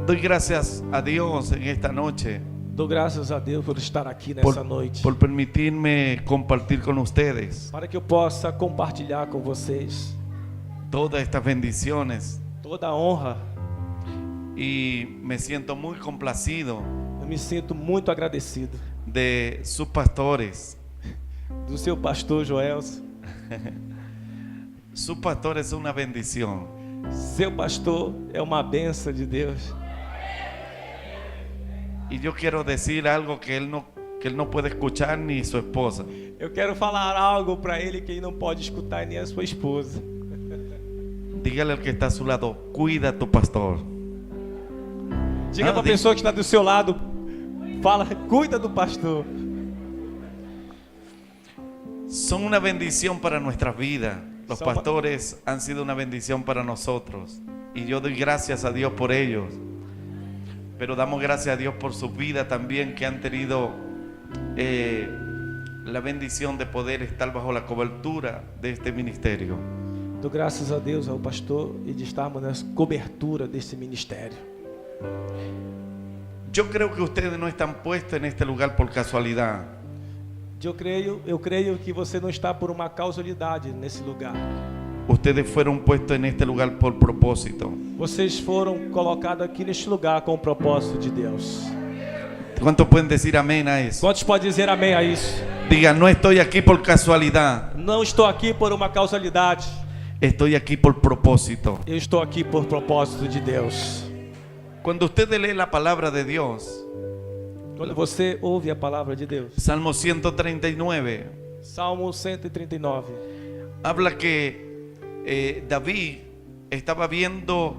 Doy gracias a Dios en esta noche Dou graças a Deus por estar aqui nessa noite, por permitirme compartir con ustedes para que eu possa compartilhar com vocês todas estas bendiciones. toda a honra. Y me siento muy complacido Eu me sinto muito agradecido de sus pastores. do seu pastor Joelson. Su pastor es una bendición. Seu pastor é uma benção de Deus. Y yo quiero decir algo que él no puede escuchar ni su esposa. Eu quero falar algo para ele que ele não pode escutar, nem a sua esposa. Dígale al que está a su lado, cuida a tu pastor. Diga para a pessoa que está do seu lado, fala, cuida do pastor. Son una bendición para nuestras vidas. Los Son- pastores han sido una bendición para nosotros. Y yo doy gracias a Dios por ellos. Pero damos gracias a Dios por su vida también, que han tenido la bendición de poder estar bajo la cobertura de este ministerio. Dou graças a Deus ao pastor e de estarmos na cobertura desse ministério. Yo creo que ustedes no están puestos en este lugar por casualidad. Eu creio que você não está por uma causalidade nesse lugar. Ustedes fueron puestos en este lugar por propósito. Vocês foram colocados aqui neste lugar com o propósito de Deus. ¿Cuántos pueden decir amén a eso? Quantos podem dizer amém a isso? Digan, no estoy aquí por casualidad. Não estou aqui por uma causalidade. Estoy aquí por propósito. Eu estou aqui por propósito de Deus. Cuando usted lee la palabra de Dios, Quando você ouve a palavra de Deus, Salmo 139, Salmo 139, habla que David estaba viendo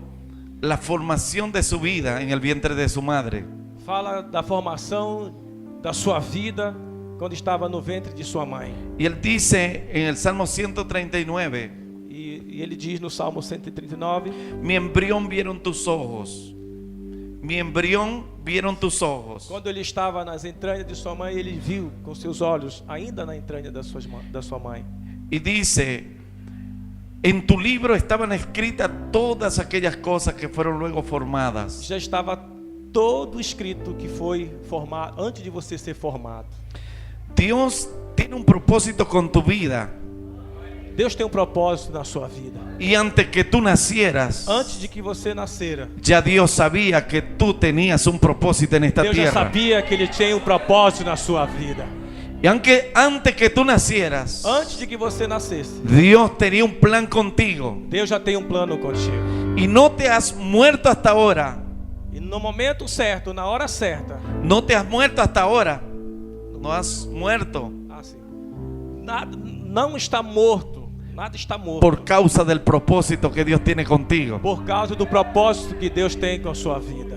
la formación de su vida en el vientre de su madre. fala da formação da sua vida quando estava no ventre de sua mãe. Y él dice en el Salmo 139, E ele diz no Salmo 139, mi embrión vieron tus ojos, mi embrión vieron tus ojos. quando ele estava nas entranhas de sua mãe, ele viu com seus olhos, ainda na entranha da sua mãe. Y dice, en tu libro estaban escritas todas aquellas cosas que fueron luego formadas. Já estava todo escrito que foi formado antes de você ser formado. Dios tiene un propósito con tu vida. Deus tem um propósito na sua vida. Y antes que tú nacieras, Antes de que você nascera, ya Dios sabía que tú tenías un propósito en esta Deus já tierra. sabia que ele tinha um propósito na sua vida. Y aunque antes que tú nacieras, Antes de que você nascesse, Dios tenía un plan contigo. Deus já tem um plano contigo. Y no te has muerto hasta ahora. E no momento certo, na hora certa, No te has muerto hasta ahora. No has muerto assim, nada, não está morto, nada está morto. por causa del propósito que Dios tiene contigo. Por causa do propósito que Deus tem com a sua vida.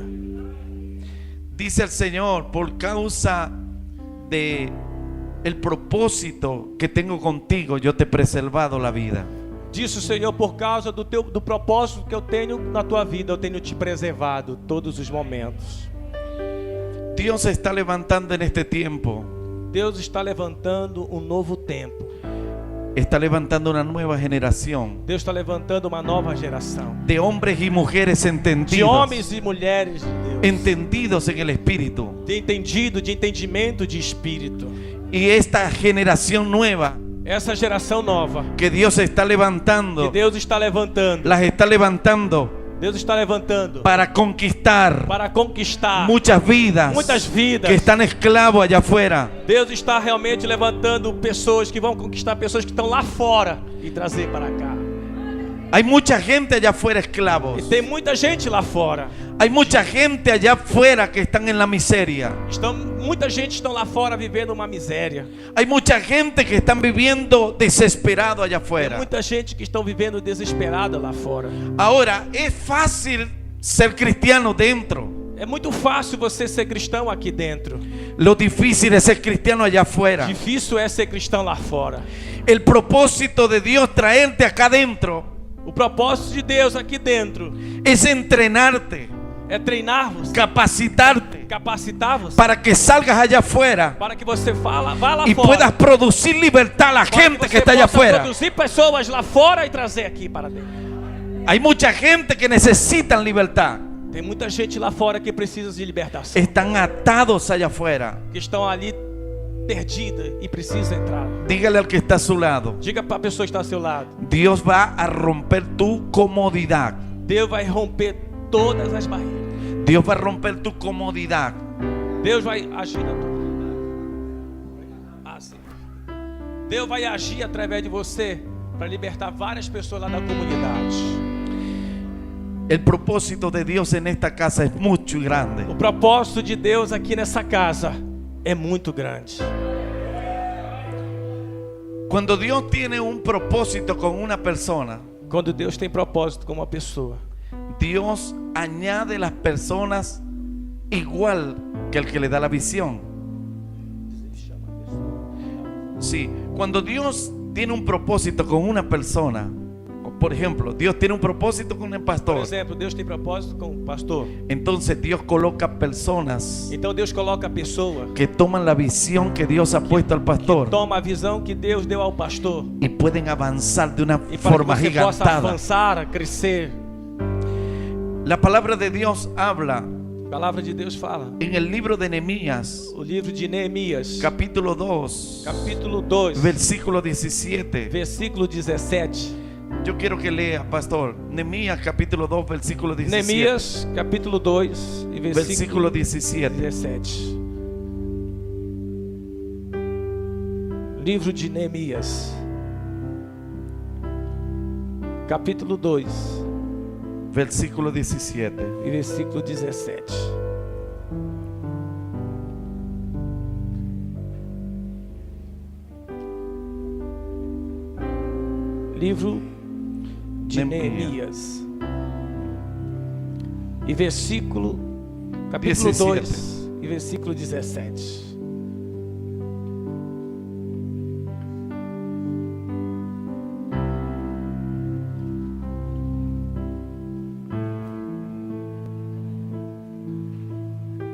Dice el Señor, por causa de el propósito que tengo contigo, yo te he preservado la vida. Disse o Senhor, por causa do propósito que eu tenho na tua vida, eu tenho te preservado todos os momentos. Dios se está levantando en este tiempo. Deus está levantando um novo tempo. Está levantando una nueva generación Deus está levantando uma nova geração de hombres y mujeres de entendidos, homens e mulheres de Deus, entendidos en el Espíritu. de entendido, de entendimento de espírito. Y esta generación nueva Essa geração nova que Dios está que levantando, Deus está levantando, las está levantando Deus está levantando para conquistar para conquistar muchas vidas muitas vidas. que están esclavos allá afuera. Deus está realmente levantando pessoas que vão conquistar pessoas que estão lá fora e trazer para cá. Hay mucha gente allá afuera E esclavos. tem muita gente lá fora. Hay mucha gente allá afuera que están en la miseria. Muita gente está lá fora vivendo uma miséria. Hay mucha gente que están viviendo desesperado allá Tem afuera. muita gente que estão vivendo desesperada lá fora. Ahora, es fácil ser cristiano dentro. É muito fácil você ser cristão aqui dentro. Lo difícil es ser cristiano allá afuera. Difícil é ser cristão lá fora. El propósito de Dios traerte acá adentro O propósito de Deus aqui dentro es entrenarte, é treinar você, capacitar-te capacitar você, para que salgas allá afuera para que você vá lá y fora. puedas producir libertad a la Para gente você que está allá possa afuera. produzir pessoas lá fora e trazer aqui para dentro. Hay mucha gente que necesitan libertad. Tem muita gente lá fora que precisa de libertação, están atados allá afuera. que estão ali perdida e precisa entrar. Dígale al que está a su lado, Diga para a pessoa que está ao seu lado: Dios va a romper tu comodidad. Deus vai romper todas as barreiras. Dios va a romper tu comodidad. Deus vai agir na tua vida. Sim. Deus vai agir através de você para libertar várias pessoas lá da comunidade. El propósito de Dios en esta casa es mucho y grande. O propósito de Deus aqui nessa casa é muito grande. Cuando Dios tiene un propósito con una persona, Quando Deus tem propósito com uma pessoa, Dios añade las personas igual que el que le da la visión. Sí, cuando Dios tiene un propósito con una persona, por ejemplo, Dios tiene un propósito con el por pastor, exemplo, Deus tem propósito com o pastor. entonces Dios coloca personas Então Deus coloca a pessoa que toman la visión que Dios ha puesto al pastor toma a visão que Deus deu ao pastor y pueden avanzar de una e para forma que você possa gigantada. avançar, crescer. La palabra de Dios habla A palavra de Deus fala. en el libro de Nehemías, O livro de Neemias, capítulo 2, capítulo 2, versículo 17. versículo 17. Yo quiero que lea, pastor. Nehemías capítulo 2, versículo 17. Neemias, capítulo 2 e Versículo versículo 17. 17. Livro de Neemias, capítulo 2 Versículo 17. e versículo 17. Livro de Neemias e versículo, capítulo 17. 2 e versículo 17.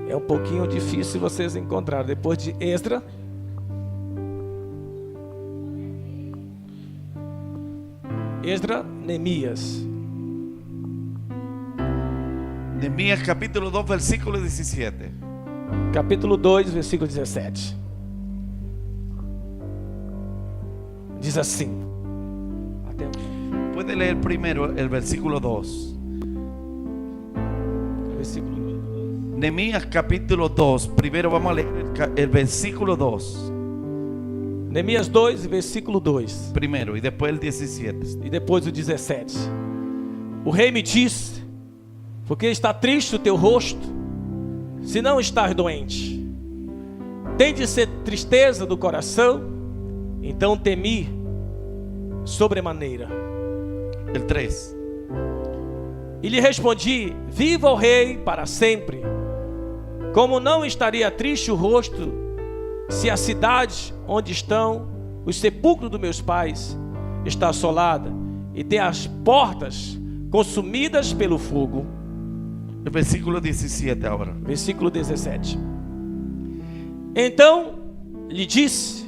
É um pouquinho difícil vocês encontrarem. Depois de Esdra, Neemias. Nehemías capítulo 2, versículo 17. Capítulo 2, versículo 17. Diz assim. Puede leer primero el versículo 2. Versículo. Nehemías capítulo 2. Primero vamos a leer el versículo 2. Neemias 2, versículo 2. Primero y después el 17. E depois o 17. O rei me disse: por que está triste o teu rosto, se não estás doente? Tem de ser tristeza do coração? Então temi sobremaneira. El 3. E lhe respondi: viva o rei para sempre. Como não estaria triste o rosto, se a cidade onde estão os sepulcros dos meus pais está assolada e tem as portas consumidas pelo fogo. El versículo 17 ahora. Versículo 17. Então lhe disse: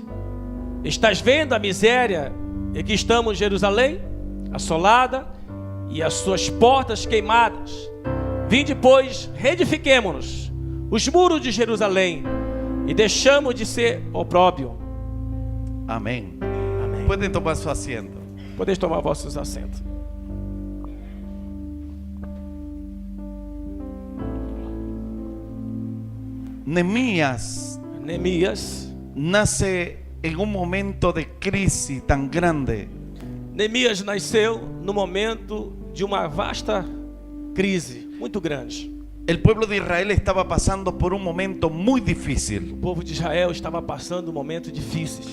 estás vendo a miséria em que estamos em Jerusalém, assolada e as suas portas queimadas? Vinde, pois, reedifiquemo-nos os muros de Jerusalém e deixamos de ser opróbio. Amén. Amém. Pueden tomar su asiento. Podeis tomar vossos assentos. Nehemías Neemias. nace en un momento de crisis tan grande. Neemias nasceu no momento de uma vasta crise, muito grande. El pueblo de Israel estaba pasando por un momento muy difícil. O povo de Israel estava passando um momento difícil.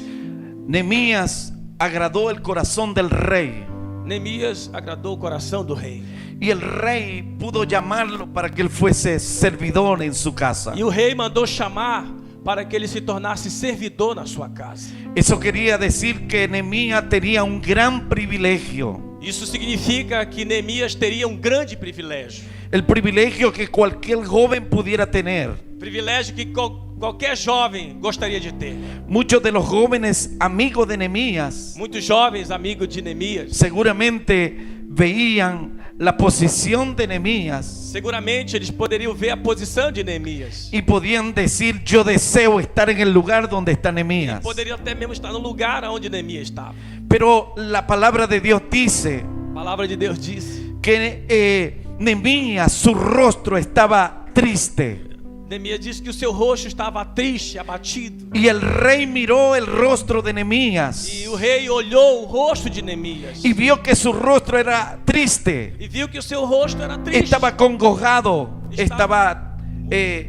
Nehemías agradó el corazón del rey Neemias agradou o coração do rei. y el rey pudo llamarlo para que él fuese servidor en su casa. E o rei mandou chamar para que ele se tornasse servidor na sua casa. Eso quería decir que Nehemías tenía un gran privilegio. Isso significa que Neemias teria um grande privilégio. El privilegio que cualquier joven pudiera tener. Privilégio que qualquer jovem gostaria de ter. Muchos de los jóvenes amigos de Nehemías Muitos jovens amigos de Neemias seguramente veían la posición de Nehemías Seguramente eles poderiam ver a posição de Neemias. y podían decir: yo deseo estar en el lugar donde está Nehemías. Poderiam até mesmo estar no lugar onde Neemias estava. Pero la palabra de Dios dice A palavra de Deus disse: que Nehemías, su rostro estaba triste. Neemias disse que o seu rosto estava triste, abatido. Y el rey miró el rostro de Nehemías E o rei olhou o rosto de Neemias y vio que su rostro era triste, e viu que o seu rosto era triste. estaba congojado, estaba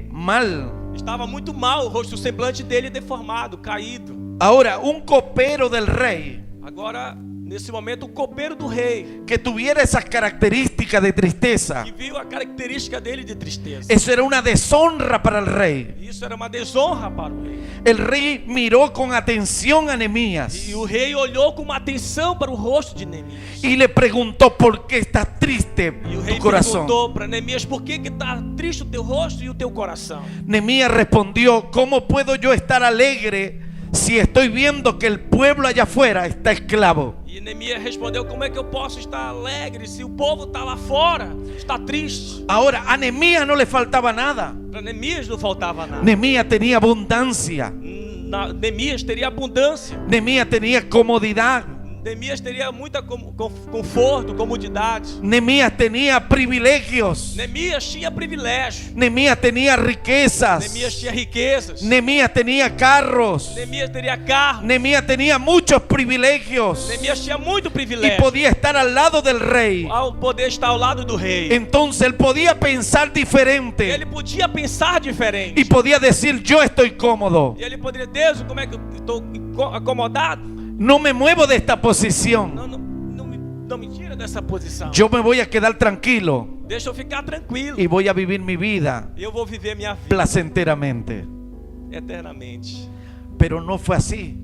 mal. Estava muito mal o rosto, o semblante dele deformado, caído. Ahora, un copero del rey Agora, nesse momento, o copeiro do rei, que tuviera esas características de tristeza, que viu a característica dele de tristeza. eso era una deshonra para el rey. Isso era uma desonra para o rei. El rey miró con atención a Nehemías E o rei olhou com uma atenção para o rosto de Neemias. y le preguntó: ¿por qué estás triste E o tu rei corazón? perguntou para Neemias: por que está triste o teu rosto e o teu coração? Nehemías respondió: ¿cómo puedo yo estar alegre si estoy viendo que el pueblo allá afuera está esclavo? E Neemias respondeu: como é que eu posso estar alegre se o povo está lá fora, está triste? Ahora, a Nehemías no le faltaba nada. Para Neemias não faltava nada. Nehemías tenía abundancia. Neemias teria abundância. Nehemías tenía comodidad. Neemias teria muita conforto, comodidade. Nehemías tenía privilegios. Neemias tinha privilégio. Nehemías tenía riquezas. Neemias tinha riquezas. Nehemías tenía carros. Neemias teria carro. Nehemías tenía muchos privilegios Neemias tinha muito y privilégio. podía estar al lado del rei. Ao poder estar ao lado do rei. Entonces él podía pensar diferente Ele podia pensar diferente. y podía decir: yo estoy cómodo, E ele poderia: Deus, como é que eu estou acomodado? no me muevo de esta posición, Não me tira dessa posição. yo me voy a quedar tranquilo Deixa eu ficar tranquilo. y voy a vivir mi vida Eu vou viver minha vida placenteramente. eternamente. Pero no fue así.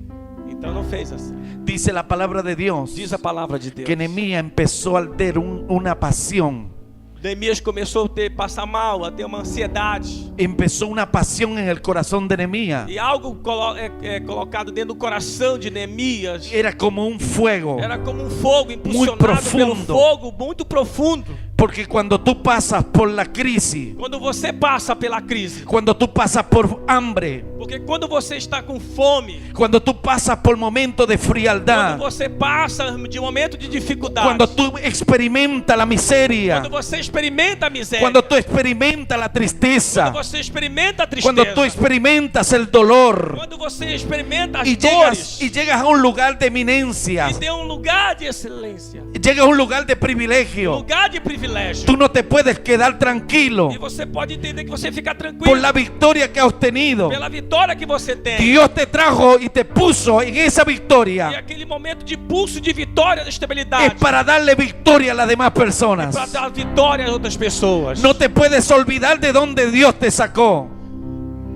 Então não fez assim. Dice la palabra de Dios Diz a palavra de Deus. que Nehemías empezó a ter una pasión. Neemias começou a passar mal, a ter uma ansiedade. Empezó una pasión en el corazón de Nehemías. E algo colocado dentro do coração de Neemias. Era como un fuego. Era como um fogo impulsionado profundo. pelo fogo muito profundo. Porque cuando tú pasas por la crisis, Quando você passa pela crise. cuando tú pasas por hambre, Porque quando você está com fome. cuando tú pasas por momentos de Quando frialdad, você passa de momento de dificuldade. cuando tú experimentas la miseria, Quando você experimenta a miséria. cuando tú experimentas la tristeza, Quando você experimenta a tristeza. cuando tú experimentas el dolor Quando você experimenta as y dores. llegas a un lugar de eminencia, E tem um lugar de excelência. llegas a un lugar de privilegio, Lugar de privilégio. tú no te puedes quedar tranquilo E você pode entender que você fica tranquilo. por la victoria que has obtenido. Pela vitória que você tem. Dios te trajo y te puso en esa E victoria. aquele momento de pulso de vitória, de Es estabilidade. para darle victoria a las demás personas. Para dar vitória às outras pessoas. No te puedes olvidar de dónde Dios te sacó.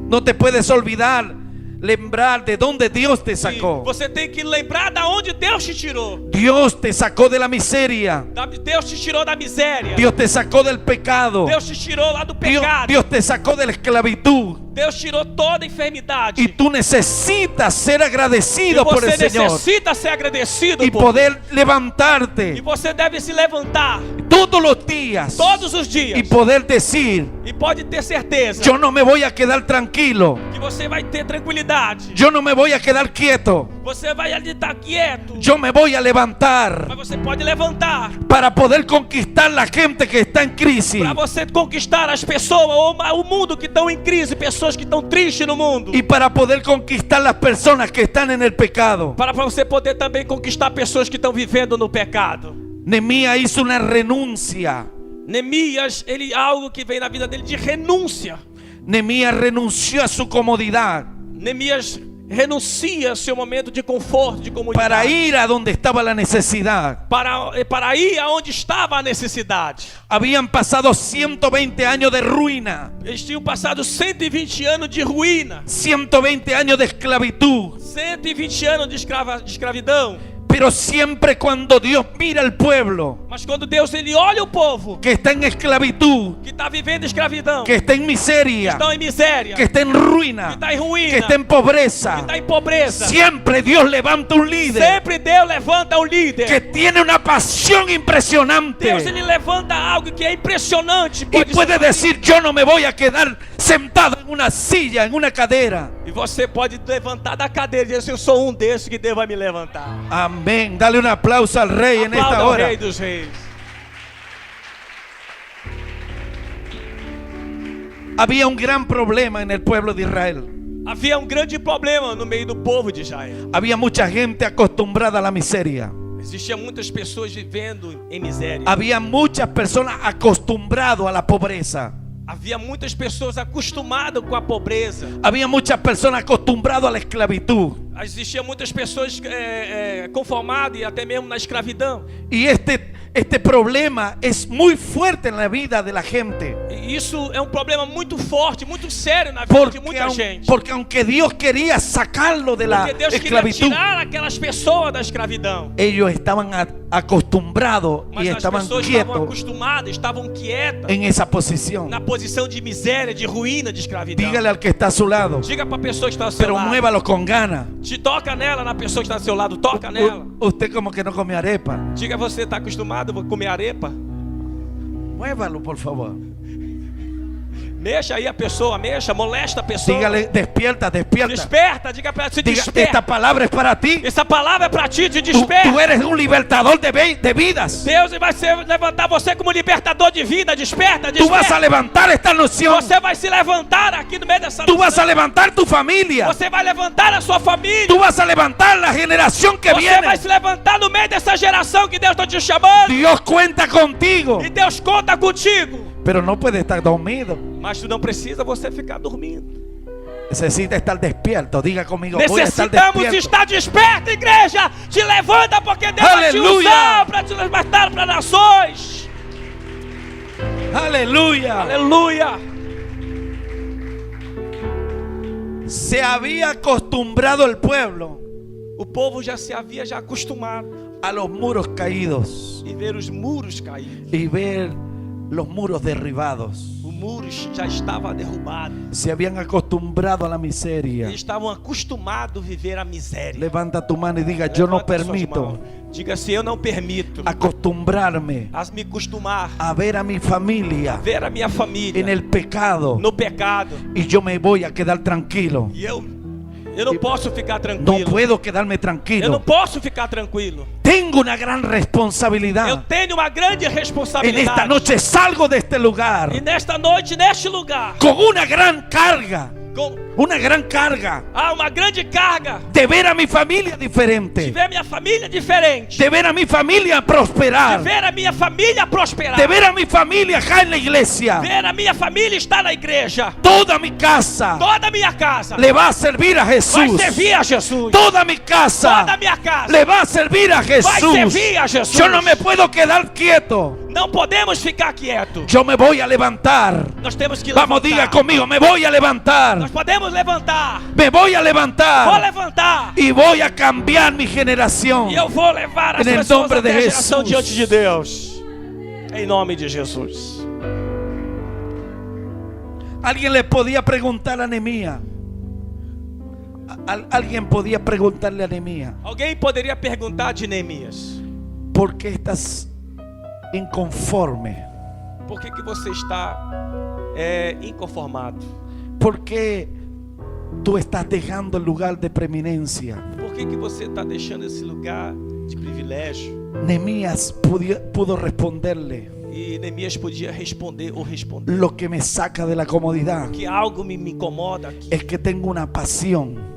No te puedes olvidar, lembrar de dónde Dios te E sacó. você tem que lembrar da onde Deus te tirou. Dios te sacó de la miseria. Deus te tirou da miséria. Dios te sacó del pecado. Deus te tirou lá do Dios, pecado. Dios te sacó de la esclavitud. Deus tirou toda a enfermidade. Y tú necesitas ser E agradecido por el você Señor necessita ser agradecido y por poder E levantarte você deve se levantar todos los días todos os dias. y poder decir: E pode ter certeza yo no me voy a quedar tranquilo, que você vai ter tranquilidade. yo no me voy a quedar quieto, Você vai ali estar quieto. yo me voy a levantar Mas você pode levantar para poder conquistar la gente que está en crisis para você conquistar as pessoas, ou o mundo que estão em crise, pessoas que estão tristes no mundo. y para poder conquistar las personas que están en el pecado. Para você poder também conquistar pessoas que estão vivendo no pecado. Nehemías hizo una renuncia. Neemias, ele algo que vem na vida dele de renúncia. Nehemías renunció a su comodidad Neemias renuncia ao seu momento de conforto, de comodidade. para ir a donde estaba la necesidad. Para ir aonde estava a necessidade. Habían pasado 120 años de ruina, Eles tinham passado 120 anos de ruína, 120 años de esclavitud, 120 anos de escravidão. Pero siempre cuando Dios mira al pueblo Mas quando Deus ele olha o povo que está en esclavitud, que está vivendo escravidão, que está en miseria, estão em miséria, que está en que ruina, está em ruína, que está en que pobreza, está em pobreza, siempre Dios levanta un líder sempre Deus levanta o líder. que tiene una pasión impresionante Deus ele levanta algo que é impressionante. y puede decir: yo no me voy a quedar sentado en una silla, en una cadera. E você pode levantar da cadeira e dizer: eu sou um desses que Deus vai me levantar. Amén. Dale un aplauso al rey en esta Aplauda o hora. Rei dos Reis. Había un gran problema en el pueblo de Israel. Havia um grande problema no meio do povo de Israel. Había mucha gente acostumbrada a la miseria. Existiam muitas pessoas vivendo em miséria. Había muchas personas acostumbradas a la pobreza. Havia muitas pessoas acostumadas com a pobreza. Había muchas personas acostumbradas a la esclavitud. Existiam muitas pessoas conformadas e até mesmo na escravidão. Y este problema es muy fuerte en la vida de la gente. E isso é um problema muito forte, muito sério na vida de muita gente. Porque aunque Dios quería sacarlo de la Porque Deus queria esclavitud, tirar aquelas pessoas da escravidão. ellos estaban acostumbrados Mas y as estaban pessoas estavam quietos acostumadas, estavam quietas en esa posición. na posição de miséria, de ruína, de escravidão. Dígale al que está a su lado, Diga para a pessoa que está ao seu pero lado. muévalo con ganas. Te toca nela, na pessoa que está ao seu lado, toca nela. Usted como que no come arepa. Diga, você está acostumado a comer arepa? Muévalo, por favor. Mexa aí a pessoa, mexa, molesta a pessoa. Dígale: despierta, despierta. Desperta, diga para ela, se Diga: esta desperta. palabra es para ti. Essa palavra é para ti, te Tú desperta. eres un libertador de vidas. Deus vai levantar você como libertador de vida, desperta, Tú vas a desperta. levantar esta nación. Você vai se levantar aqui no meio dessa Tú vas a nação. levantar tu familia. Você vai levantar a sua família. Tú vas a levantar la generación que Você viene. vai se levantar no meio dessa geração que Deus está te chamando. Dios cuenta contigo. E Deus conta contigo. Pero no puedes estar dormido. Mas tu não precisa você ficar dormindo. Necesita estar despierto. Diga conmigo: voy a estar Necessitamos despierto. estar desperto, igreja. Te levanta, porque Deus vai te Aleluia. usar para te levantar para nações. Aleluya. Aleluia. Se había acostumbrado el pueblo O povo já se havia acostumado a los muros caídos e ver os muros caídos. y ver los muros derribados. O muro já estava derrubado. Se habían acostumbrado a la miseria. Eles estavam acostumados a viver a miséria. Levanta tu mano y diga: yo no Levanta suas permito mãos. Diga assim: eu não permito acostumbrarme a me acostumar a ver a mi familia ver a minha família en el pecado no pecado. y yo me voy a quedar tranquilo. E eu não posso ficar No tranquilo. puedo quedarme Eu não tranquilo. posso ficar tranquilo. Tengo una gran Eu responsabilidad. tenho uma grande En responsabilidade. esta noche salgo de este lugar E nesta noite, neste lugar, con una gran carga. com Una gran carga uma grande carga de ver a mi familia de diferente. ver minha família diferente, De ver a mi familia de prosperar. ver a minha família prosperar, De ver a mi familia acá en la iglesia. ver a minha família estar na igreja. Toda mi casa Toda a minha casa le va a servir a vai Jesús. servir a Jesus. Toda mi Toda casa a minha casa le va a servir a vai Jesús. servir a Jesus. Yo no me puedo quedar quieto. Não podemos ficar quietos. Yo me voy a levantar. Nós temos que Vamos, levantar. diga conmigo: me voy a levantar. Nós podemos levantar. Me voy a Vou levantar. levantar. Y voy a cambiar mi generación. E eu vou levar as Em pessoas nome de até a geração Jesus. diante de Deus. Em nome de Jesus. Alguien le podía preguntar a Nehemías. Alguien podía preguntarle a Nehemías: Alguém poderia perguntar de Neemias: ¿por qué estás inconforme? por que você está inconformado? ¿Por qué tú estás dejando el lugar de preeminencia? Por que você está deixando esse lugar de privilégio? Nehemías pudo responderle: E Neemias podia responder ou responder lo que me saca de la comodidad que algo me incomoda aqui. es que tengo una pasión.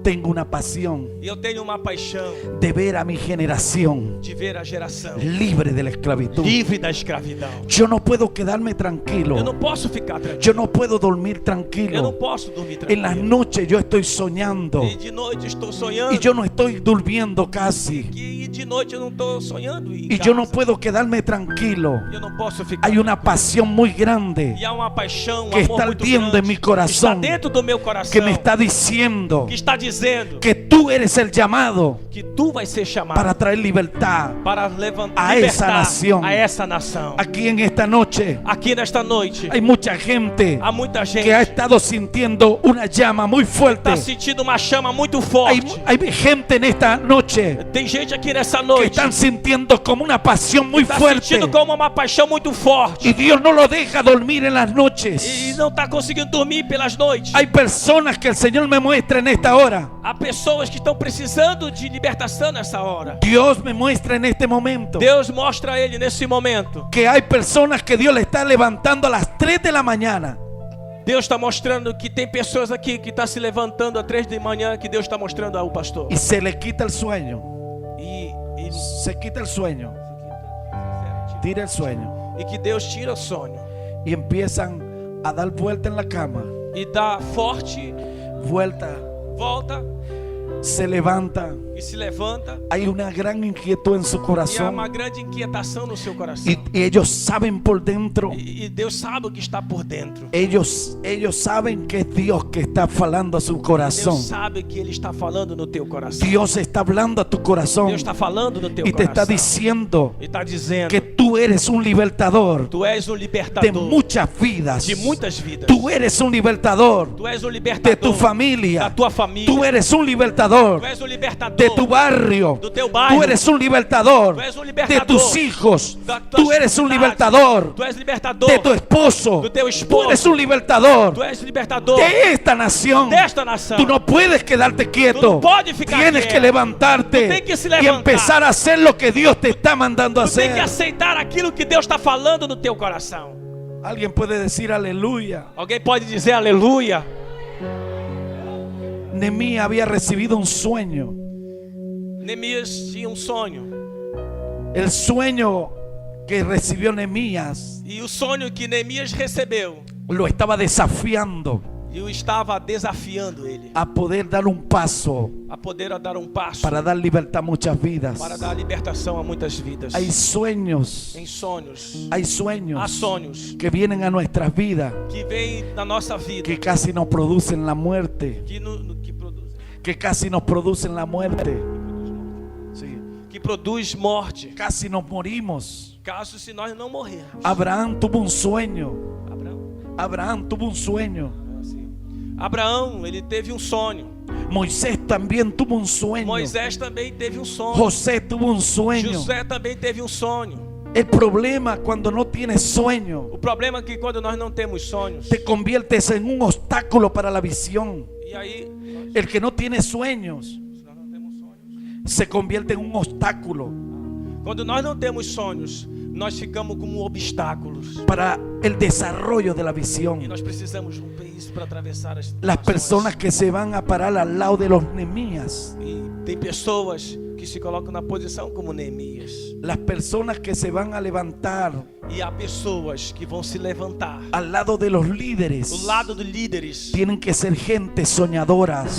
Tengo una pasión E eu tenho uma paixão de ver a mi generación de ver a geração libre de la esclavitud. livre da escravidão. Yo no puedo quedarme tranquilo. Eu não posso ficar tranquilo. Yo no puedo dormir Eu não tranquilo. posso dormir En las tranquilo. noches yo estoy soñando E de noite estou sonhando. y yo no estoy durmiendo casi. E de noite eu não estou sonhando. Y yo no puedo quedarme tranquilo. Eu não posso ficar. Hay una pasión muy grande E há uma paixão, um que amor está muito ardiendo grande en mi corazón, que está dentro do meu coração, que me está diciendo: que está dizendo dizendo que tú eres el llamado que tu vai ser chamado para traer libertad para a esa nación. a essa nação. Aquí en esta noche Aqui nesta noite, hay mucha gente há muita gente que ha estado sintiendo una llama muy fuerte. está sentindo uma chama muito forte. Hay gente en esta noche Tem gente aqui nessa que noite están sintiendo como una pasión muy está fuerte. sentindo como uma paixão muito forte Y Dios no lo deja dormir en las noches. e não está conseguindo dormir pelas noites. Hay personas que el Señor me muestra en esta hora. Há pessoas que estão precisando de libertação nessa hora. Dios me muestra en este momento Deus mostra a ele nesse momento. que hay personas que Dios le está levantando a las 3 de la mañana. Deus está mostrando que tem pessoas aqui que estão se levantando às 3 da manhã, que Deus está mostrando ao pastor. Y se le quita el sueño. E Se quita el sueño. Tira el sueño. que Deus tira o sonho Y empiezan a dar vuelta en la cama. e dá forte, Vuelta. volta Se levanta. e se levanta. Hay una gran inquietud en su E há corazón. uma grande inquietação no seu coração. Y ellos saben por dentro. E Deus sabe o que está por dentro. Ellos saben que es Dios que está falando a su corazón. Deus sabe que Ele está falando no teu coração. Dios está hablando a tu corazón. Deus está falando no teu Y te está coração. diciendo E está dizendo que tú eres un libertador tu és um de libertador muchas vidas. de muitas vidas. Tú eres un libertador Tu és um de libertador tu da familia. tua família. Tú eres un libertador Tu és um libertador de tu barrio. do teu bairro. Tú eres un libertador Tu és um de libertador tus hijos. da tua Tú eres un cidade. libertador Tu és libertador de tu esposo. do teu Tú esposo. eres un libertador Tu és libertador de esta nación. desta nação. Tú no puedes quedarte Tu quieto. não pode ficar Tienes quieto. que levantarte Tú tienes que se y levantar. empezar a hacer lo que Dios te está mandando a Tu tem que hacer. aceitar aquilo que Deus está falando no teu coração. Alguien puede decir aleluya. Alguém pode dizer aleluia? Nehemías había recibido un sueño. Neemias tinha um sonho. El sueño que recibió Nehemías E o sonho que Neemias recebeu, lo estaba desafiando e o estava desafiando ele a poder dar un paso a poder dar um passo para dar libertad a muchas vidas. para dar libertação a muitas vidas. Hay sueños, Em sonhos, hay há sueños sonhos que vienen a nuestras vidas que vêm na nossa vida, que casi nos producen la muerte, que produzem, que casi nos producen la muerte. Sí, que produz morte. casi nos morimos. Caso se nós não morrermos. Abraham tuvo un sueño. Abraão, Tuvo un sueño. Abraão, ele teve um sonho. Moisés también tuvo un sueño. Moisés também teve um sonho. José tuvo un sueño. José também teve um sonho. El problema cuando no tienes sueño, O problema é que quando nós não temos sonhos, te conviertes en un obstáculo para la visión. e aí El que no tiene sueños se nós não temos sonhos, se convierte en un obstáculo quando nós não temos sonhos, nós ficamos como obstáculos. para el desarrollo de la E visión. nós precisamos romper isso para atravessar as Las situações. personas que se van a parar al lado de los Nehemías, E tem pessoas que se colocam na posição como Neemias. las personas que se van a levantar E há pessoas que vão se levantar al lado de los líderes, do lado dos líderes. tienen que ser gente soñadoras,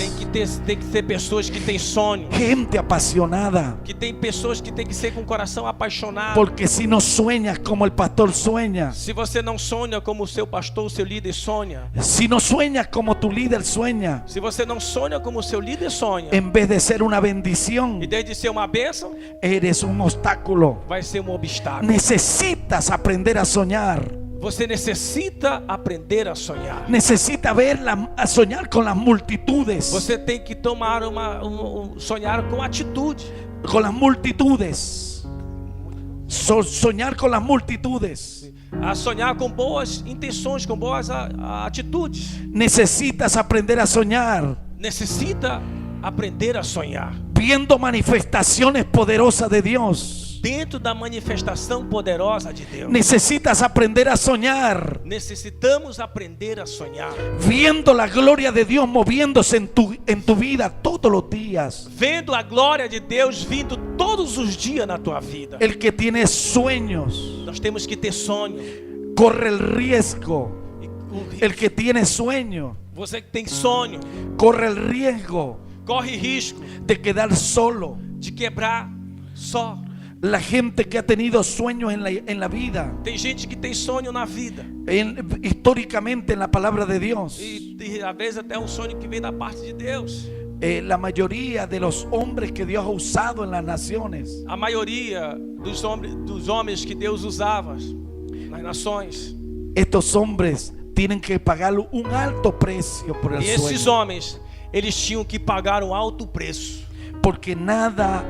Tem que ser pessoas que têm sonho. gente apasionada. Que tem pessoas que tem que ser com o coração apaixonado. Porque si no sueñas como el pastor sueña, Se você não sonha como o seu pastor, o seu líder sonha. si no sueñas como tu líder sueña, Se você não sonha como o seu líder sonha, en vez de ser una bendición, e desde ser uma bênção, eres un obstáculo. vai ser um obstáculo. Necesitas aprender a soñar. Você necessita aprender a sonhar. Necesita a soñar con las multitudes. Você tem que tomar sonhar com atitude. Con las multitudes. Soñar con las multitudes. A sonhar com boas intenções, com boas atitudes. Necesitas aprender a soñar Necessita aprender a sonhar. viendo manifestaciones poderosas de Dios. Dentro da manifestação poderosa de Deus. Necesitas aprender a soñar Necessitamos aprender a sonhar. viendo la gloria de Dios moviéndose en tu vida todos los días. Vendo a glória de Deus vindo todos os dias na tua vida. El que tiene sueños Nós temos que ter sonho. corre el riesgo. E El que tiene sueño você que tem sonho, corre el riesgo corre risco de quedar solo. de quebrar só. La gente que ha tenido sueños en la vida, Tem gente que tem sonho na vida. históricamente en la palabra de Dios, E às vezes até um sonho que vem da parte de Deus. la mayoría de los hombres que Dios ha usado en las naciones, A maioria dos homens que Deus usava nas nações. estos hombres tienen que pagar un alto precio por el E esses sueño, homens, eles tinham que pagar um alto preço. porque nada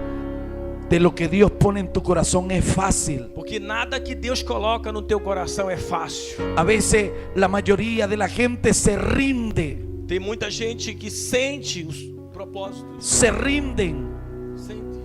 de lo que Dios pone en tu corazón es fácil. Porque nada que Deus coloca no teu coração é fácil. A veces la mayoría de la gente se rinde, Tem muita gente que sente os propósitos. se rinden, Sente.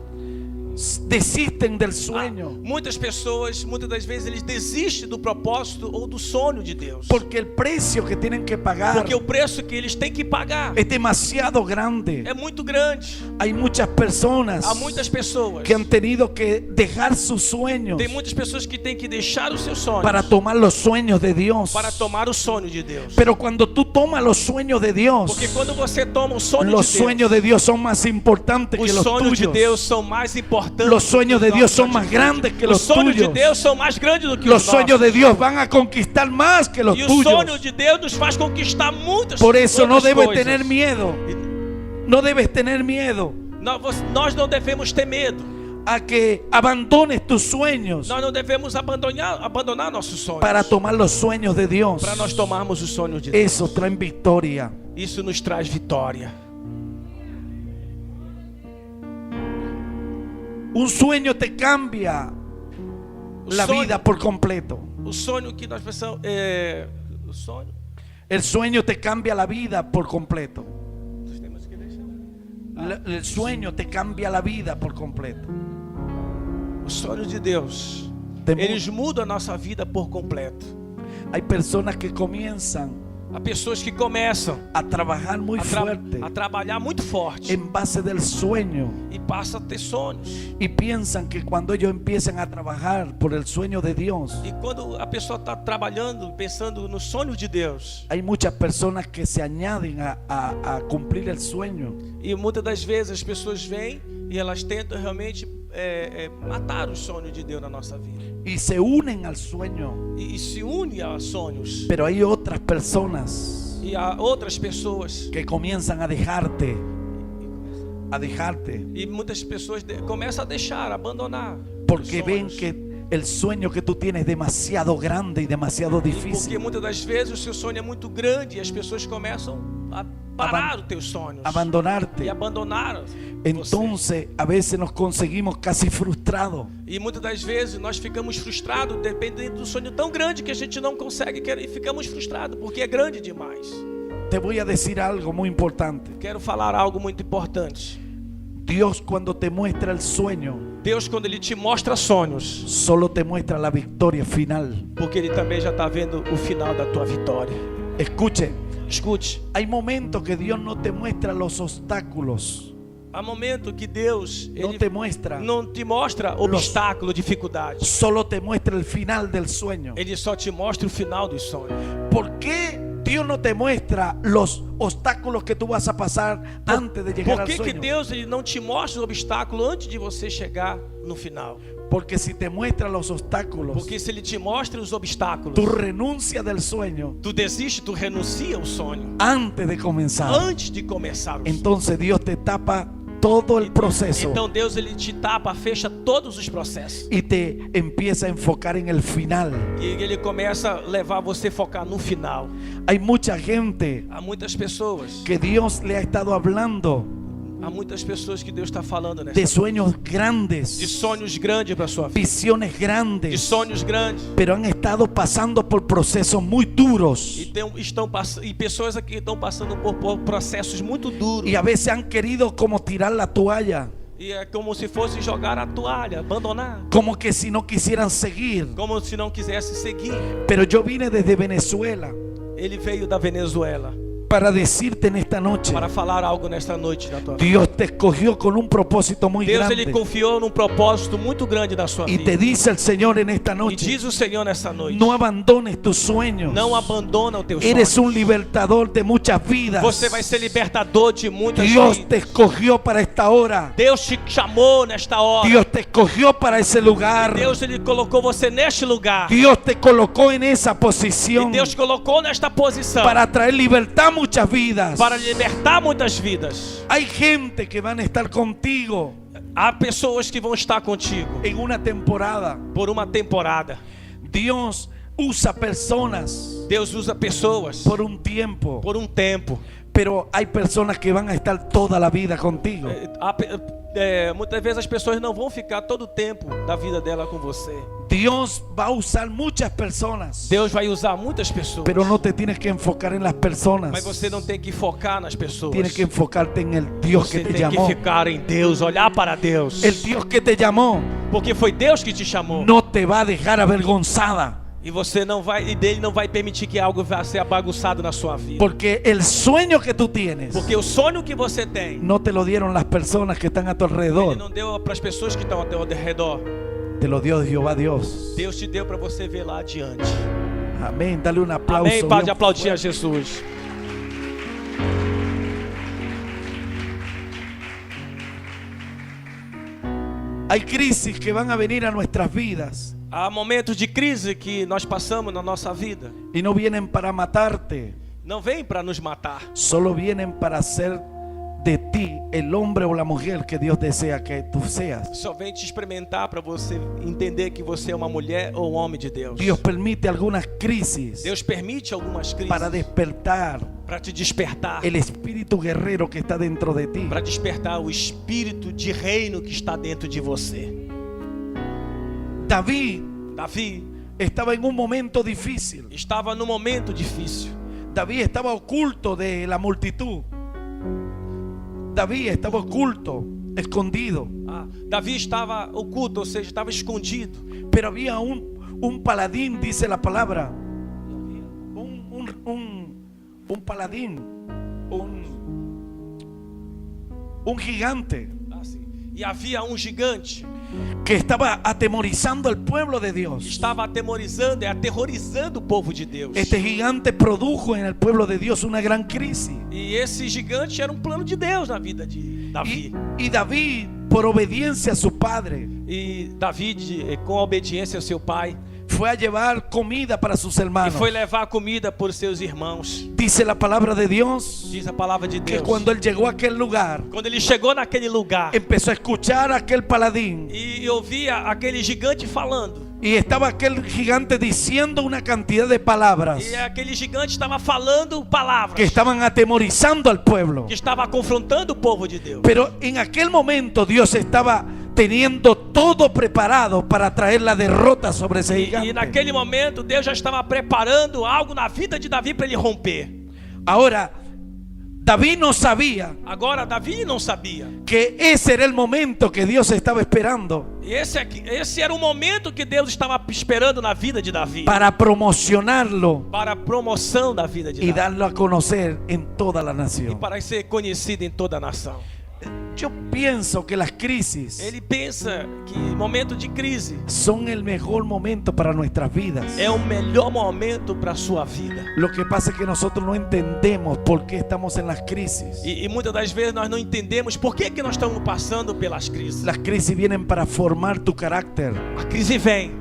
desisten del sueño, Muitas pessoas, muitas das vezes, eles desistem do propósito ou do sonho de Deus. porque el precio que tienen que pagar Porque o preço que eles têm que pagar es demasiado grande. é muito grande. Hay muchas personas Há muitas pessoas. que han tenido que dejar sus sueños Tem muitas pessoas que têm que deixar os seus sonhos para tomar los sueños de Dios. para tomar o sonho de Deus. Pero cuando tú tomas los sueños de Dios, Porque quando você toma o sonho los de Deus, sueños de Dios son más importantes que os los sonhos de tuyos. Deus são mais importantes. Los sueños do que de os Dios nossos son más atitudes. grandes que Os los sonhos de tuyos. Deus são mais grandes do que Los os sueños nossos. de Dios van a conquistar más que los E o sonho tuyos. de Deus nos faz conquistar muitas Por eso no outras debes coisas. tener miedo. No debes tener miedo Nós não devemos ter medo. a que abandones tus sueños Nós não devemos abandonar nossos sonhos para tomar los sueños de Dios. para nós tomarmos os sonhos de Deus. Eso trae victoria. Isso nos traz vitória. Un sueño te cambia O la sonho, vida por completo. o sonho que nós pensamos o sonho. El sueño te cambia la vida por completo. Nós temos que deixar. El sueño te cambia la vida por completo. Os sonhos de Deus, Tem mu- eles mudam a nossa vida por completo. Hay personas que comienzan Há pessoas que começam a trabajar muy fuerte a trabalhar muito forte en base del sueño e passam a ter sonhos. y piensan que cuando ellos empiezan a trabajar por el sueño de Dios, E quando a pessoa está trabalhando, pensando nos sonhos de Deus, hay muchas personas que se añaden a cumplir el sueño. e muitas das vezes as pessoas vêm e elas tentam realmente matar o sonho de Deus na nossa vida Y se unen al sueño, e se unem a sonhos. pero hay otras personas E há outras pessoas que comienzan a dejarte, e muitas pessoas começam a deixar, a abandonar porque os ven sonhos. que el sueño que tú tienes es demasiado grande y demasiado Porque difícil. muitas das vezes o seu sonho é muito grande e as pessoas começam a parar os teus sonhos Abandonarte. e abandonar você. Entonces a veces nos conseguimos casi frustrados. E muitas das vezes nós ficamos frustrados dependendo do sonho tão grande que a gente não consegue e ficamos frustrados porque é grande demais. Te voy a decir algo muy importante. Quero falar algo muito importante. Dios cuando te muestra el sueño, Deus, quando Ele te mostra sonhos, solo te muestra la victoria final. porque Ele também já está vendo o final da tua vitória. Escuche, Escute, hay momentos que Dios no te muestra los obstáculos, há momento que Deus no ele te muestra, não te mostra obstáculo, dificuldade. solo te muestra el final del sueño. Ele só te mostra o final dos sonhos. ¿Por qué Dios no te muestra los obstáculos que tú vas a pasar antes de llegar Por al que sueño? Deus ele não te mostra o obstáculo antes de você chegar no final? Porque si te muestra los obstáculos, Porque se Ele te mostra os obstáculos, tú renuncias del sueño tu desiste, tu renuncia ao sonho antes de comenzar. antes de começar o sonho. Entonces Dios te tapa todo el proceso Então Deus ele te tapa, fecha todos os processos. y te empieza a enfocar en el final. E Ele começa a levar você a focar no final. Hay mucha gente Há muitas pessoas, que Dios le ha estado hablando há muitas pessoas que Deus está falando nessa de sueños de grandes, sonhos grandes para sua vida, visiones de grandes, sonhos grandes. pero han estado pasando por procesos muy duros E pessoas aqui estão passando por processos muito duros. y a veces han querido como tirar la toalla, E é como se fosse jogar a toalha, abandonar. como que si no quisieran seguir. Como se não quisesse seguir. Pero yo vine desde Venezuela Ele veio da Venezuela para decirte en esta noche, para falar algo nesta noite na tua vida. Dios te escogió con un propósito muy Deus ele grande confiou num propósito muito grande na sua y te vida. dice el Señor en esta E noche, diz o Senhor nessa noite: no abandones tus sueños. não abandona o teu Eres sonho. un libertador de muchas vidas. Você vai ser libertador de muitas Dios te vidas. escogió para esta hora. Deus te chamou nesta hora. Dios te escogió para ese lugar. Deus ele colocou você neste lugar. Dios te colocó en esa E posición Deus colocou nesta posição para traer libertad a muchas vidas. para libertar muitas vidas. Hay gente que van a estar contigo Há pessoas que vão estar contigo en una temporada. por uma temporada. Dios usa personas Deus usa pessoas por un tiempo, por um tempo. pero hay personas que van a estar toda la vida contigo. Muitas vezes as pessoas não vão ficar todo o tempo da vida dela com você. Dios va a usar muchas personas, Deus vai usar muitas pessoas, pero no te tienes que enfocar en las personas. mas você não tem que focar nas pessoas. Tienes que enfocarte en el Dios Você que te tem que llamó. ficar em Deus, olhar para Deus. El Dios que te llamó Porque foi Deus que te chamou. no te va a dejar avergonzada, E você não vai, e dele não vai permitir que algo vá ser bagunçado na sua vida. porque el sueño que tú tienes Porque o sonho que você tem, no te lo dieron las personas que están a tu ele alrededor, não deu para as pessoas que estão ao teu redor. te lo dio Jehová Dios. Deus te deu para você ver lá adiante. Amén. Dale un aplauso. Amém? Pode bien aplaudir a fuerte. Jesus. Hay crisis que van a venir a nuestras vidas Há momentos de crise que nós passamos na nossa vida. y no vienen para matarte, Não vem para nos matar. solo vienen para hacer de ti el hombre o la mujer que Dios desea que tú seas. Só vem te experimentar para você entender que você é uma mulher ou um homem de Deus. Dios permite algunas crisis Deus permite algumas crises para despertar para te despertar. el espíritu guerrero que está dentro de ti. Para despertar o espírito de reino que está dentro de você. David Davi estaba en un momento difícil. estava num momento difícil. David estaba oculto de la multitud. David estaba oculto, escondido. Davi estava oculto, ou seja, estava escondido. Pero había un paladín, dice la palabra. Un paladín. Un gigante E havia um gigante que estaba atemorizando al pueblo de que Dios. estava atemorizando, aterrorizando o povo de Deus. Este gigante produjo en el pueblo de Dios una gran crisis. E esse gigante era um plano de Deus na vida de Davi. Y David, por obediencia a su padre, E Davi, com a obediência ao seu pai, fue a llevar comida para sus e hermanos. foi levar comida por seus irmãos. Dice la palabra de Dios Diz a palavra de que Deus. cuando él llegó a aquel lugar, Quando ele chegou naquele lugar empezó a escuchar a aquel paladín e ouvia aquele gigante falando, y estaba aquel gigante diciendo una cantidad de palabras e aquele gigante estava falando palavras que estaban atemorizando al pueblo. que estava confrontando o povo de Deus. Pero en aquel momento Dios estaba teniendo todo preparado para traer la derrota sobre ese E gigante. naquele momento Deus já estava preparando algo na vida de Davi para ele romper. Ahora, David no sabía Agora Davi não sabia. que ese era el momento que Dios estaba esperando E esse era o momento que Deus estava esperando na vida de Davi, para promocionarlo para a promoção da vida de y Davi, darlo a conocer en toda la e nación. para ser conhecido em toda a nação. Yo pienso que las crisis Ele pensa que momento de crise son el mejor momento para nuestras vidas. é o melhor momento para a sua vida. Lo que pasa es que nosotros no entendemos por qué estamos en las crisis. E muitas das vezes nós não entendemos por que nós estamos passando pelas crises. Las crisis vienen para formar tu carácter. A crise vem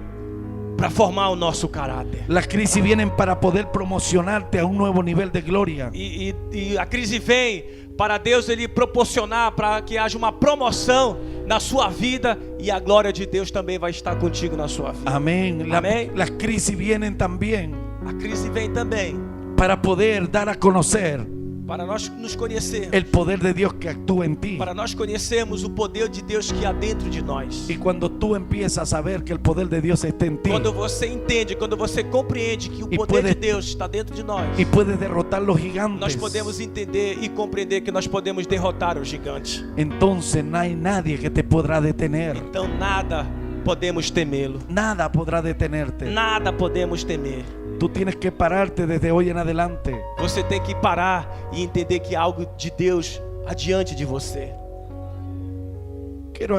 para formar o nosso caráter. Las crisis vienen para poder promocionarte a un nuevo nivel de gloria. E a crise vem para Deus ele proporcionar para que haja uma promoção na sua vida, e a glória de Deus também vai estar contigo na sua vida. Amén. Amén. Las crisis vienen también A crise vem também para poder dar a conocer para nós nos conhecermos, el poder de Dios que actúa en ti. para nós conhecermos o poder de Deus que há dentro de nós. Y cuando tú empiezas a ver que el poder de Dios está en ti Quando você entende, quando você compreende que o E poder puede- de Deus está dentro de nós, y puedes derrotar los nós gigantes, podemos entender e compreender que nós podemos derrotar o gigante. entonces no hay nadie que te podrá detener. Então nada podemos temê-lo. Nada podrá detenerte. Nada podemos temer. Tú tienes que pararte desde hoy en adelante. Você tem que parar e entender que há algo de Deus adiante de você. Quiero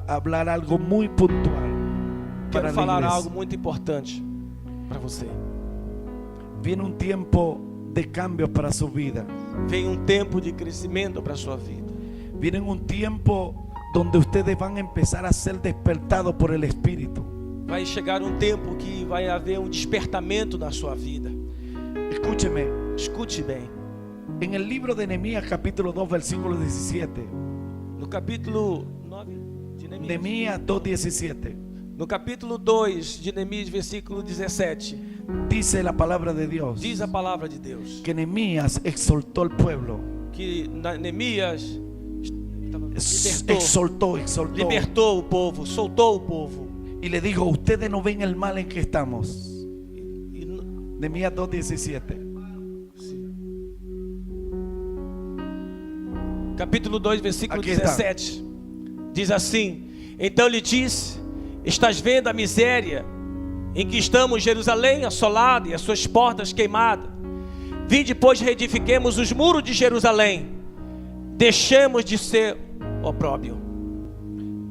hablar algo muy puntual para Quero la falar iglesia. algo muito importante para você. Viene un tiempo de cambios para su vida. Vem um tempo de crescimento para a sua vida. Viene un tiempo donde ustedes van a empezar a ser despertados por el Espíritu. Vai chegar um tempo que vai haver um despertamento na sua vida. Escúcheme, Escute bem. En el libro de Nehemías capítulo 2 versículo 17. No capítulo 9 de Neemias. Nehemías 2:17. No capítulo 2 de Neemias, versículo 17, Dice la palabra de Dios diz a palavra de Deus que Nehemías exhortó al pueblo. que Neemias libertou o povo, soltou o povo. Y le dijo, ustedes no ven el mal en que estamos. E Nehemías 2:17. capítulo 2, versículo Aqui está. 17, diz assim: então lhe disse: estás vendo a miséria em que estamos, Jerusalém assolada e as suas portas queimadas? Vinde, pois, reedifiquemos os muros de Jerusalém, deixemos de ser opróbrio.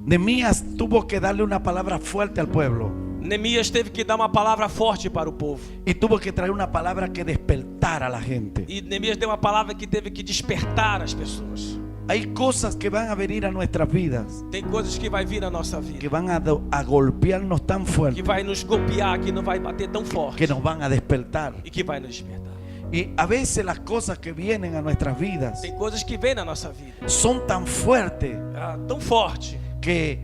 Nehemías tuvo que darle una palabra fuerte al pueblo. Neemias teve que dar uma palavra forte para o povo. Y tuvo que traer una palabra que despertara a la gente. E Neemias deu uma palavra que teve que despertar as pessoas. Hay cosas que van a venir a nuestras vidas, Tem coisas que vai vir na nossa que vida, van a golpearnos tan que fuerte, vai nos golpear, que não vai bater tão que forte nos van a despertar. e que vai nos despertar. Y a veces las cosas que vienen a nuestras vidas Tem coisas que vêm na nossa vida, son tan fuertes tão forte, que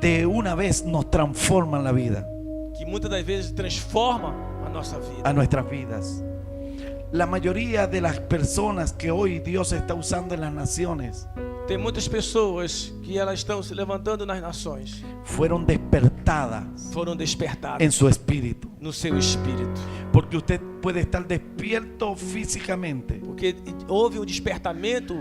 de una vez nos transforman la vida, que muitas das vezes transforma a nossa vida. a nuestras vidas. La mayoría de las personas que hoy Dios está usando en las naciones Tem muitas pessoas que elas estão se levantando nas nações, fueron despertadas foram despertadas en su espíritu. no seu espírito, Porque usted puede estar despierto físicamente. porque houve um despertamento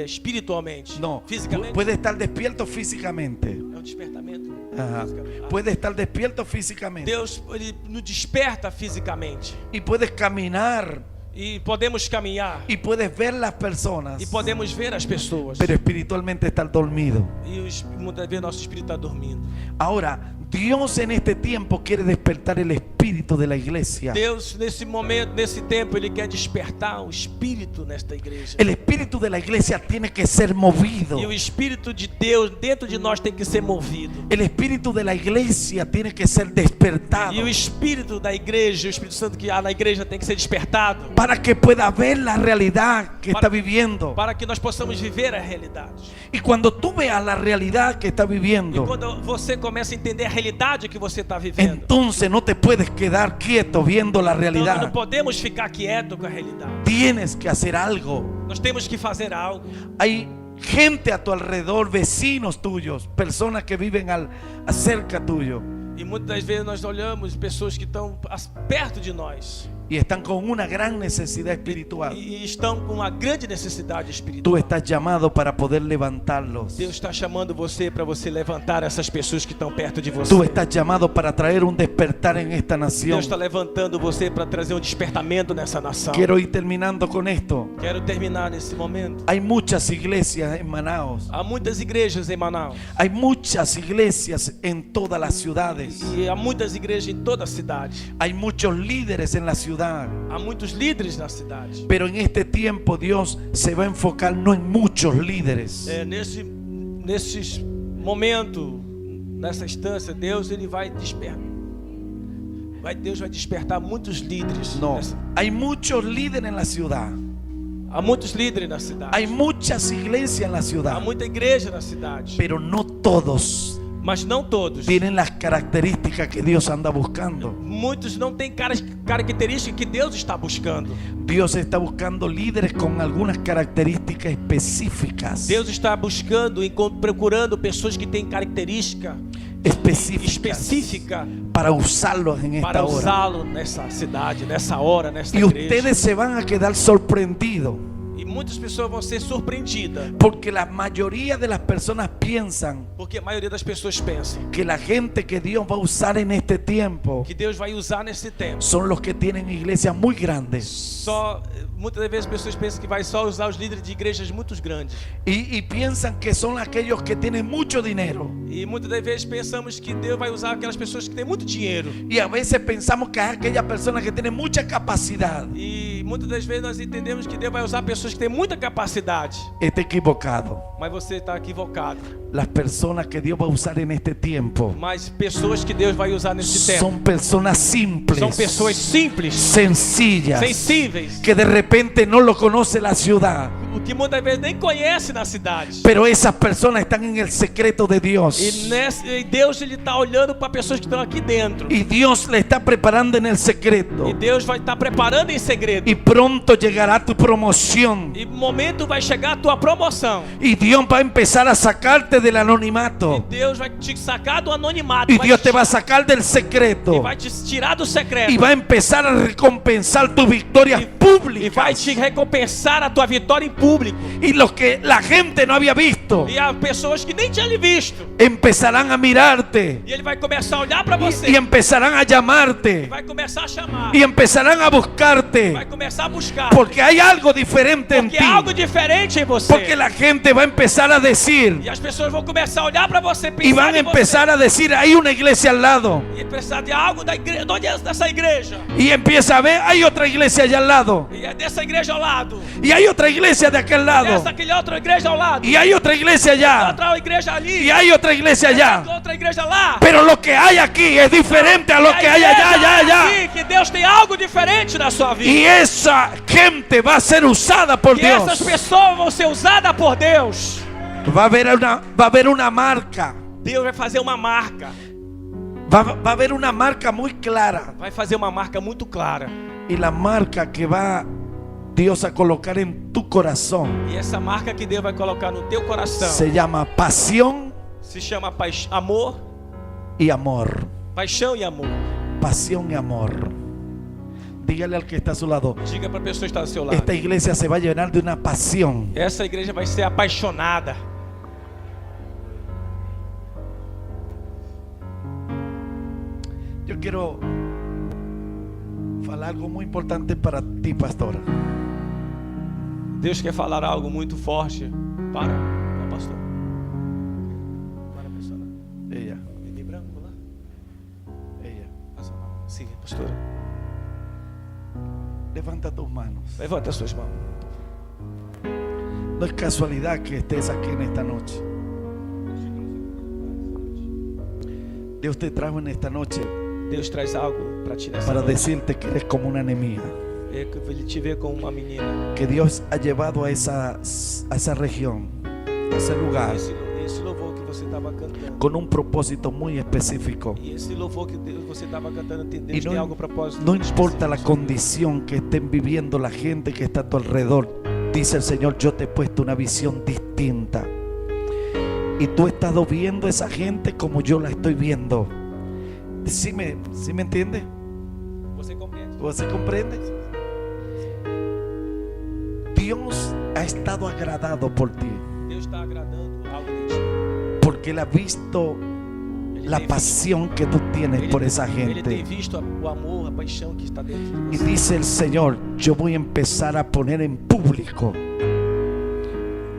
espiritualmente, No, fisicamente. puede estar despierto físicamente. É um despertamento. Ajá. Fisicamente. Puede estar despierto físicamente. Deus, ele nos desperta fisicamente Y puedes caminar e podemos caminhar y puedes ver las personas, e podemos ver as pessoas, pero espiritualmente estar dormido. e muitas vezes nosso espírito está dormindo. Ahora, Dios en este tiempo quiere despertar el espíritu de la iglesia. Deus, nesse momento, nesse tempo, ele quer despertar o espírito nesta igreja. El espíritu de la iglesia tiene que ser movido. E o espírito de Deus dentro de nós tem que ser movido. El espíritu de la iglesia tiene que ser despertado E o espírito da igreja, o Espírito Santo que há na igreja tem que ser despertado, para que pueda ver la realidad que está viviendo. para que nós possamos viver a realidade. Y cuando tú veas la realidad que está E viviendo, quando você começa a entender a realidade que você está vivendo, entonces no te puedes quedar quieto viendo la então nós não realidad. podemos ficar quieto com a realidade. Tienes que hacer algo. Nós temos que fazer algo. Hay gente a tu alrededor, vecinos tuyos, personas que viven cerca tuyo E muitas das vezes nós olhamos pessoas que estão perto de nós y están con una gran necesidad espiritual. e estão com uma grande necessidade Tú espiritual. estás llamado para poder levantarlos. Deus está chamando você para você levantar essas pessoas que estão perto de você. Tú estás llamado para traer un despertar en esta nación. Deus está levantando você para trazer um despertamento nessa nação. Quiero ir terminando con esto. Quero terminar nesse momento. Hay muchas iglesias en Manaos. Há muitas igrejas em Manaus Hay muchas iglesias en todas las ciudades. e há muitas igrejas em toda a cidade. Hay muchos líderes en la ciudad. Há muitos líderes na cidade. Pero en este tiempo Dios se va a enfocar no en muchos líderes, Nesses momentos, nessa instância, Deus ele vai despertar. Deus vai despertar muitos líderes. no. Hay muchos líderes en la ciudad. Há muitos líderes na cidade. Hay muchas iglesias en la Há ciudad. muita igreja na cidade. Pero no todos Mas não todos. tienen las características que Dios anda buscando. Muitos não têm características que Deus está buscando. Dios está buscando líderes con algunas características específicas. Deus está buscando e procurando pessoas que têm característica específica para usarlos en esta para hora. usá-lo nessa cidade, nessa hora, nessa Y igreja. ustedes se van a quedar sorprendidos E muitas pessoas vão ser surpreendidas, porque la mayoría de las personas piensan porque a maioria das pessoas pensam que la gente que Dios va a usar en este tiempo que Deus vai usar nesse tempo. son los que tienen iglesias muy grandes Muitas das vezes as pessoas pensam que vai só usar os líderes de igrejas muito grandes. y piensan que son aquellos que tienen mucho dinero, E muitas das vezes pensamos que Deus vai usar aquelas pessoas que têm muito dinheiro. y a veces pensamos que es aquella persona que tiene mucha capacidad. E muitas das vezes nós entendemos que Deus vai usar pessoas pessoas que têm muita capacidade, está equivocado. mas você está equivocado. Las personas que Dios va a usar en este tiempo Mas pessoas que Deus vai usar nesse tempo son personas simples, são pessoas simples, sencillas, sensíveis, que de repente no lo conoce la ciudad, o que muitas vezes nem conhece na cidade. pero esas personas están en el secreto de Dios. E Deus ele está olhando para pessoas que estão aqui dentro. Y Dios le está preparando en el secreto. E Deus vai estar preparando em segredo. Y pronto llegará tu promoción. E momento vai chegar a tua promoção. Y Dios va a empezar a sacarte del E anonimato. Deus vai te sacar do anonimato. Y vai Dios te te va a sacar del E secreto. vai te tirar do secreto. Y va a empezar a recompensar tus victorias E vai públicas. te recompensar a tua vitória em público. Y los que la gente no había visto E há pessoas que nem tinham lhe visto. empezarán a mirarte. E ele vai começar a olhar para você. Y empezarán a llamarte. Vai começar a chamar. Y empezarán a buscarte. Vai começar a buscar. Porque hay algo diferente en Porque ti. há algo diferente em você. Porque la gente va a empezar a decir. E as pessoas vão começar a olhar para você, Y pensar van a em você. empezar a decir, hay una iglesia al lado. E precisar de algo da igreja. Onde é dessa igreja? Y empieza a ver, hay otra iglesia allá al lado. E é dessa igreja ao lado. Y hay otra iglesia de aquel lado. Dessa aquela outra igreja ao lado. Y hay otra iglesia allá. Outra igreja ali. Y hay otra iglesia allá. Outra igreja lá. Pero lo que hay aquí es diferente a lo que hay allá, allá, allá. Aqui, que Deus tem algo diferente na sua vida. Y esa gente va a ser usada por E essas Dios. pessoas vão ser usadas por Deus. Va a haber una marca. Deus vai fazer uma marca. Va a haber una marca muy clara. Vai fazer uma marca muito clara. Y la marca que va Dios a colocar en tu corazón E essa marca que Deus vai colocar no teu coração se llama pasión se chama amor, y amor. paixão e amor. Pasión y amor. Dígale al que está a su lado. Diga para a pessoa que está ao seu lado. Esta iglesia se va a llenar de una pasión. Essa igreja vai ser apaixonada. Yo quiero falar algo muy importante para ti, pastora. Deus quer falar algo muito forte para o pastor. Para a pessoa. Ella, De branco lá. ella. Sim, pastora. Levanta tus manos. Levanta as suas mãos. No es casualidad que estés aquí en esta noche. Dios te trajo en esta noche Deus traz algo para ti nessa para noite. decirte que eres como una Nehemías. É que ele te vê como uma menina. Que Dios ha llevado a esa región, a ese lugar, Esse louvor que você estava cantando. con un propósito muy específico. E esse louvor que você estava cantando, Y Deus tem algo propósito. no importa la específico. condición que estén viviendo la gente que está a tu alrededor, dice el Señor, yo te he puesto una visión distinta. Y tú has estado viendo a esa gente como yo la estoy viendo. ¿Sí me entiende? Você compreende? ¿Você comprende? Dios ha estado agradado por ti, Deus está agradando algo de ti. porque Él ha visto Ele la tem pasión que tú tienes por esa Ele tem gente. visto o amor, a paixão que está dentro de Y você. dice el Señor, yo voy a empezar a poner en público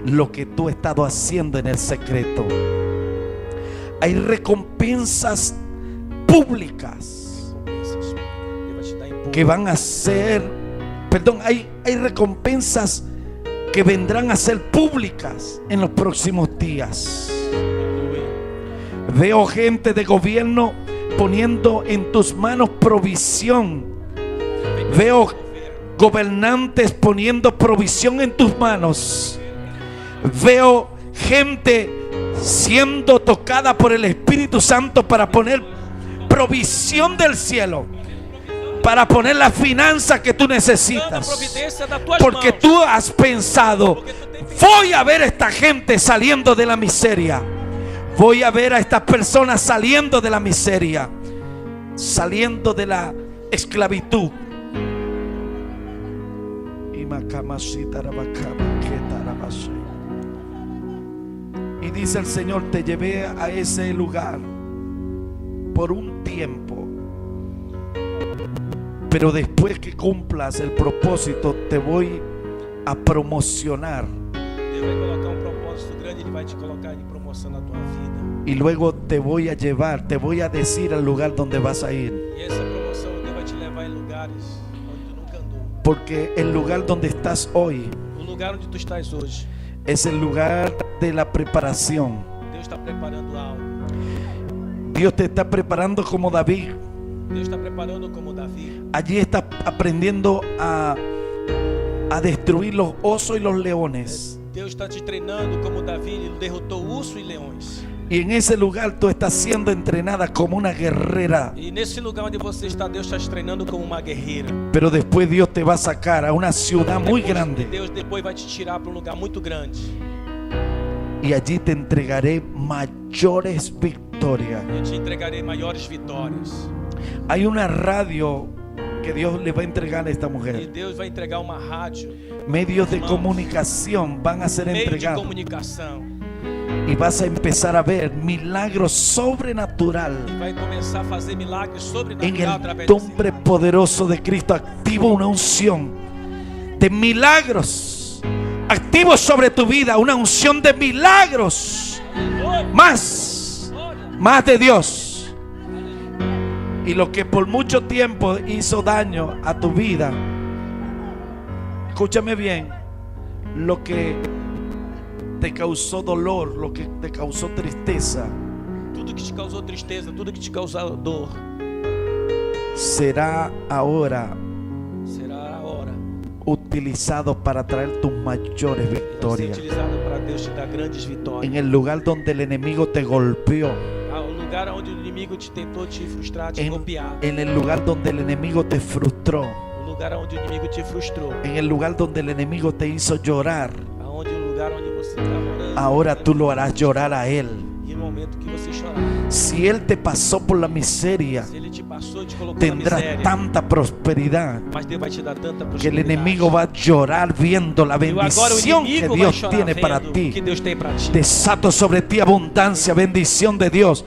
lo que tú has estado haciendo en el secreto. Hay recompensas públicas Recompensas. Ele vai te dar em que van a ser, perdón, hay recompensas que vendrán a ser públicas en los próximos días. Aleluia. Veo gente de gobierno poniendo en tus manos provisión. Veo gobernantes poniendo provisión en tus manos. Veo gente siendo tocada por el Espíritu Santo para poner provisión del cielo, para poner la finanza que tú Toda a necesitas. providência das tuas Porque mãos. tú has pensado, voy a ver a esta gente saliendo de la miseria. Voy a ver a estas personas saliendo de la miseria, saliendo de la esclavitud. Y dice el Señor, te llevé a ese lugar por un tiempo, pero después que cumplas el propósito te voy a promocionar. Deus vai colocar propósito grande, Ele vai te colocar em promoção na tua vida. Y luego te voy a llevar, te voy a decir al lugar donde vas a ir. E essa promoção Deus vai te levar em lugares onde tu nunca andou. Porque el lugar donde estás hoy O O lugar onde tu estás hoje, es el lugar de la preparación. Deus está preparando algo. Dios te está preparando como David. Deus está preparando como Davi. Allí estás aprendiendo a destruir los osos y los leones. Deus está te treinando como Davi, ele derrotou urso e leões. Y en ese lugar tú estás siendo entrenada como una guerrera. E nesse lugar onde você está, Deus está te treinando como uma guerreira. Pero después Dios te va a sacar a una ciudad muy grande. Deus depois vai te tirar para lugar muito grande. Y allí te entregaré mayores victorias. Eu te entregarei maiores vitórias. Hay una radio que Dios le va a entregar a esta E mujer. Deus vai entregar uma rádio, Medios de comunicación van a ser meio de entregados. comunicação. Y vas a empezar a ver milagros sobrenatural. E vai começar a fazer milagres En sobrenaturais através el desse nombre rádio. poderoso de Cristo, activo una unción de milagros. Activo sobre tu vida una unción de milagros. Más de Dios. Y lo que por mucho tiempo hizo daño a tu vida, escúchame bien, lo que te causó dolor, lo que te causó tristeza, Tudo que te causou tristeza, tudo que te causou dor, será ahora será a hora utilizado para traer tus mayores de ser victorias. utilizado para Deus te dar grandes vitórias. En el lugar donde el enemigo te golpeó, O lugar onde o inimigo te tentou te frustrar, te en golpear. el lugar donde el enemigo te frustró, O lugar onde o inimigo te frustrou. en el lugar donde el enemigo te hizo llorar, Aonde o lugar onde você estava orando. ahora tú lo harás llorar a él. E no momento que você chorar, Si él te pasó por la miseria, se ele te passou, te colocou na tendrás miséria, tanta prosperidad mas Deus vai te dar tanta que el prosperidade. enemigo va a llorar viendo la E agora o bendición que inimigo vai Dios chorar tiene para vendo o ti. que Deus tem para ti. Desato sobre ti abundancia, bendición de Dios.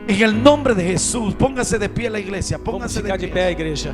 En el nombre de Jesús, póngase de pie la iglesia, Vamos póngase de ficar de pie. pé, igreja.